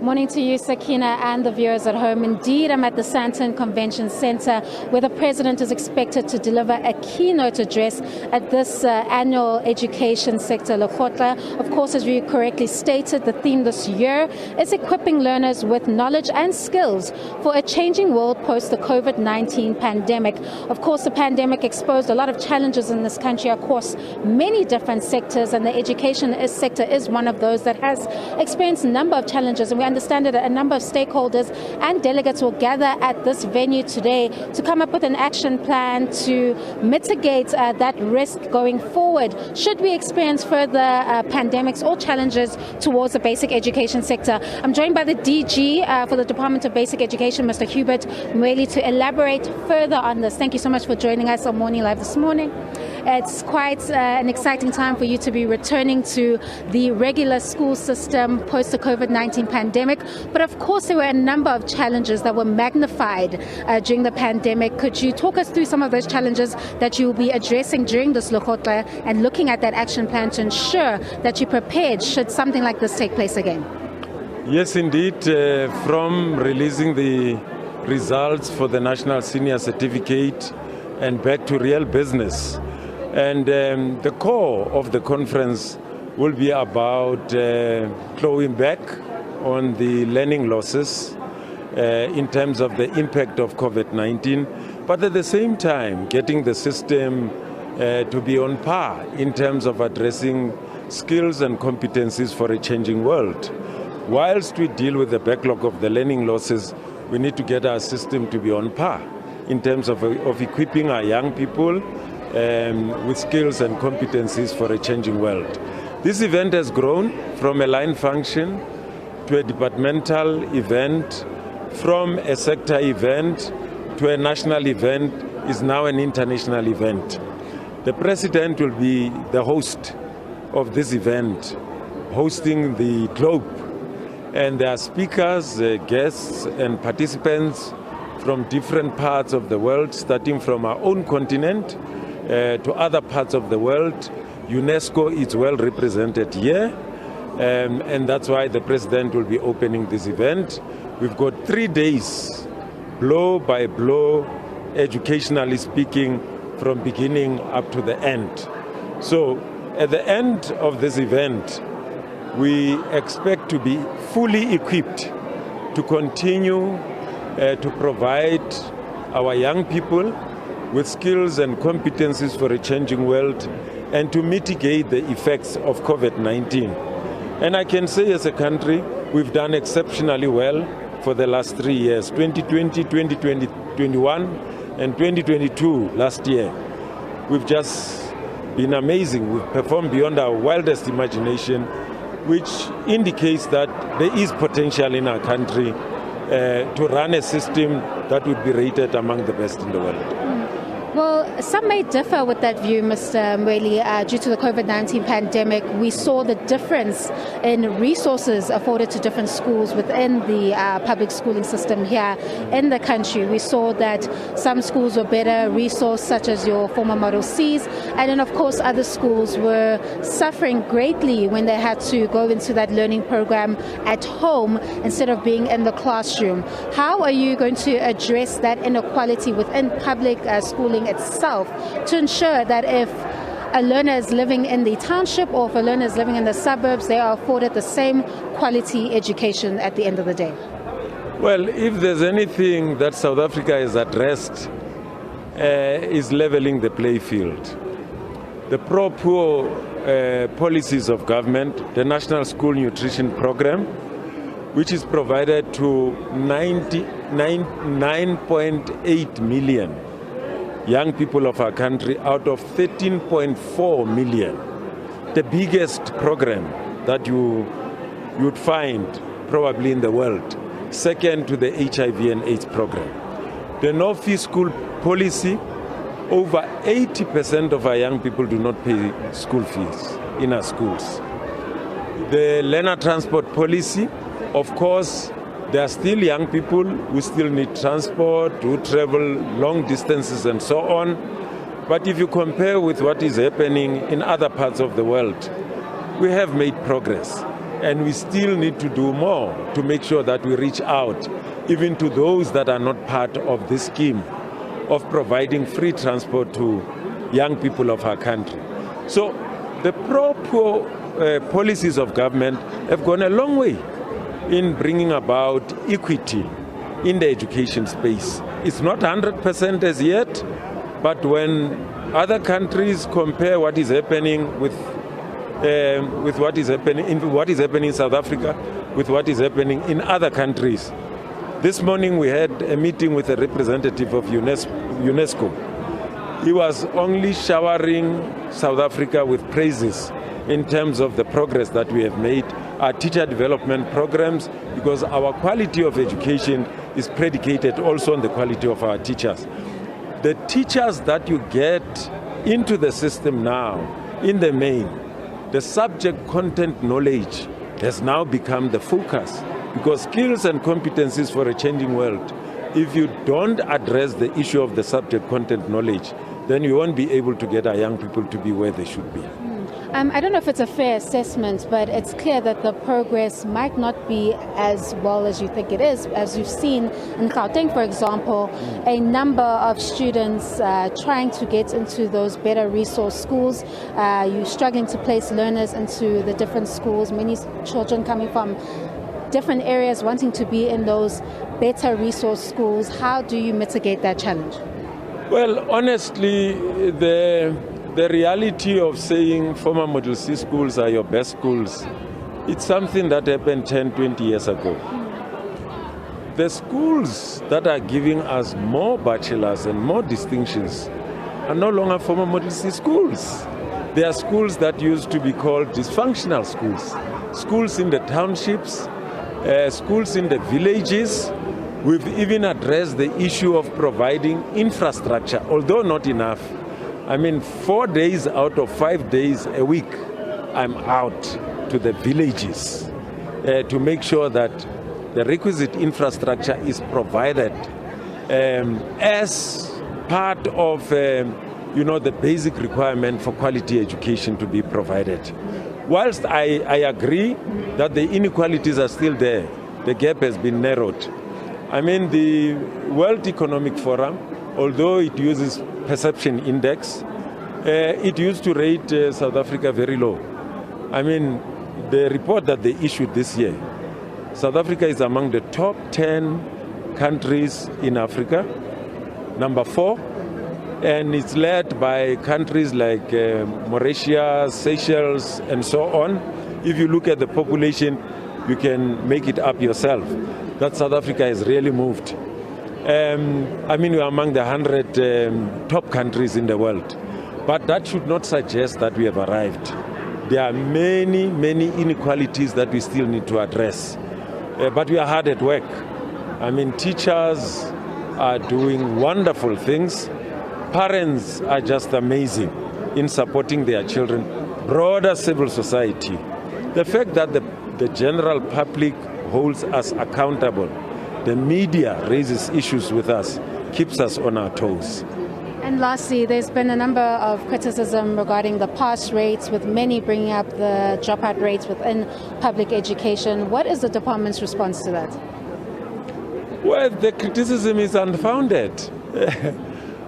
Morning to you, Sakina, and the viewers at home. Indeed, I'm at the Sandton Convention Centre, where the President is expected to deliver a keynote address at this annual Education Sector Lekgotla. Of course, as you correctly stated, the theme this year is equipping learners with knowledge and skills for a changing world post the COVID-19 pandemic. Of course, the pandemic exposed a lot of challenges in this country across many different sectors, and the education sector is one of those that has experienced a number of challenges. And we understand that a number of stakeholders and delegates will gather at this venue today to come up with an action plan to mitigate that risk going forward should we experience further pandemics or challenges towards the basic education sector. I'm joined by the DG for the Department of Basic Education, Mr. Hubert Mweli, to elaborate further on this. Thank you so much for joining us on Morning Live this morning. It's quite an exciting time for you to be returning to the regular school system post the COVID-19 pandemic. But of course, there were a number of challenges that were magnified during the pandemic. Could you talk us through some of those challenges that you'll be addressing during this Lekgotla and looking at that action plan to ensure that you're prepared should something like this take place again? Yes, indeed. From releasing the results for the National Senior Certificate and back to real business. And the core of the conference will be about clawing back on the learning losses in terms of the impact of COVID-19, but at the same time getting the system to be on par in terms of addressing skills and competencies for a changing world. Whilst we deal with the backlog of the learning losses, we need to get our system to be on par in terms of equipping our young people with skills and competencies for a changing world. This event has grown from a line function to a departmental event, from a sector event to a national event, is now an international event. The President will be the host of this event, hosting the globe. And there are speakers, guests and participants from different parts of the world, starting from our own continent to other parts of the world. UNESCO is well represented here, and that's why the President will be opening this event. We've got 3 days, blow by blow, educationally speaking, from beginning up to the end. So at the end of this event, we expect to be fully equipped to continue to provide our young people with skills and competencies for a changing world and to mitigate the effects of COVID-19. And I can say as a country, we've done exceptionally well for the last 3 years, 2020, 2021, and 2022 last year. We've just been amazing. We've performed beyond our wildest imagination, which indicates that there is potential in our country to run a system that would be rated among the best in the world. Well, some may differ with that view, Mr. Mweli. Due to the COVID-19 pandemic, we saw the difference in resources afforded to different schools within the public schooling system here in the country. We saw that some schools were better resourced, such as your former Model Cs, and then, of course, other schools were suffering greatly when they had to go into that learning program at home instead of being in the classroom. How are you going to address that inequality within public schooling itself to ensure that if a learner is living in the township or if a learner is living in the suburbs, they are afforded the same quality education at the end of the day? Well, if there's anything that South Africa has addressed is leveling the playing field. The pro-poor policies of government, the National School Nutrition Program, which is provided to 9.8 million young people of our country out of 13.4 million. The biggest program that you would find probably in the world, second to the HIV and AIDS program. The no-fee school policy, over 80% of our young people do not pay school fees in our schools. The learner transport policy, of course, there are still young people who still need transport, who travel long distances and so on. But if you compare with what is happening in other parts of the world, we have made progress. And we still need to do more to make sure that we reach out even to those that are not part of this scheme of providing free transport to young people of our country. So the pro-poor policies of government have gone a long way in bringing about equity in the education space. It's not 100% as yet, but when other countries compare what is happening with what is happening in South Africa with what is happening in other countries. This morning we had a meeting with a representative of UNESCO. He was only showering South Africa with praises in terms of the progress that we have made, our teacher development programs, because our quality of education is predicated also on the quality of our teachers. The teachers that you get into the system now, in the main, the subject content knowledge has now become the focus, because skills and competencies for a changing world, if you don't address the issue of the subject content knowledge, then you won't be able to get our young people to be where they should be. I don't know if it's a fair assessment, but it's clear that the progress might not be as well as you think it is. As you've seen in Gauteng, for example, a number of students trying to get into those better resource schools. You're struggling to place learners into the different schools, many children coming from different areas wanting to be in those better resource schools. How do you mitigate that challenge? Well, honestly, the reality of saying former Model C schools are your best schools, it's something that happened 10, 20 years ago. The schools that are giving us more bachelors and more distinctions are no longer former Model C schools. They are schools that used to be called dysfunctional schools. Schools in the townships, schools in the villages. We've even addressed the issue of providing infrastructure, although not enough. I mean, 4 days out of 5 days a week, I'm out to the villages to make sure that the requisite infrastructure is provided as part of the basic requirement for quality education to be provided. Whilst I agree that the inequalities are still there, the gap has been narrowed. I mean, the World Economic Forum, although it uses perception index, it used to rate South Africa very low. I mean, the report that they issued this year, South Africa is among the top 10 countries in Africa, number 4, and it's led by countries like Mauritius, Seychelles, and so on. If you look at the population, you can make it up yourself that South Africa has really moved. I mean, we are among the 100 top countries in the world. But that should not suggest that we have arrived. There are many, many inequalities that we still need to address. But we are hard at work. I mean, teachers are doing wonderful things. Parents are just amazing in supporting their children. Broader civil society. The fact that the general public holds us accountable, the media raises issues with us, keeps us on our toes. And lastly, there's been a number of criticism regarding the pass rates, with many bringing up the dropout rates within public education. What is the department's response to that? Well, the criticism is unfounded.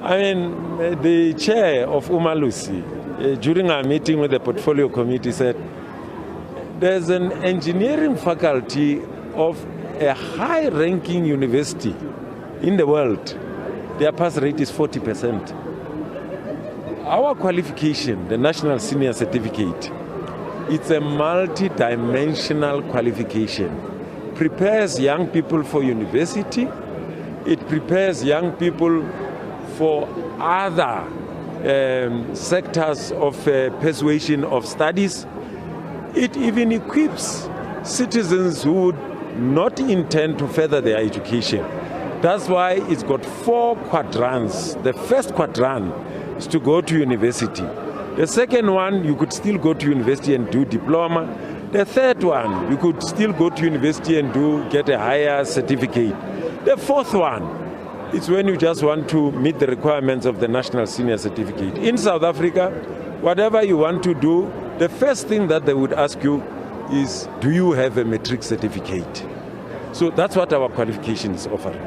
I mean, the chair of Umalusi, during our meeting with the portfolio committee, said there's an engineering faculty of a high-ranking university in the world. Their pass rate is 40%. Our qualification, the National Senior Certificate, it's a multi-dimensional qualification. Prepares young people for university. It prepares young people for other sectors of persuasion of studies. It even equips citizens who would not intend to further their education. That's why it's got 4 quadrants. The first quadrant is to go to university. The second one, you could still go to university and do diploma. The third one, you could still go to university and get a higher certificate. The fourth one, it's when you just want to meet the requirements of the National Senior Certificate. In South Africa, whatever you want to do, the first thing that they would ask you is, do you have a matric certificate? So that's what our qualification is offering.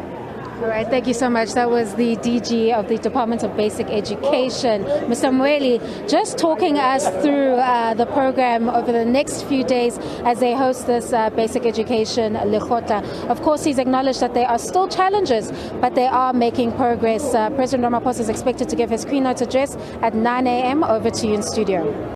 All right, thank you so much. That was the DG of the Department of Basic Education, Mr. Mweli, just talking us through the program over the next few days as they host this Basic Education Lekgotla. Of course, he's acknowledged that there are still challenges, but they are making progress. President Ramaphosa is expected to give his keynote address at 9 a.m. Over to you in studio.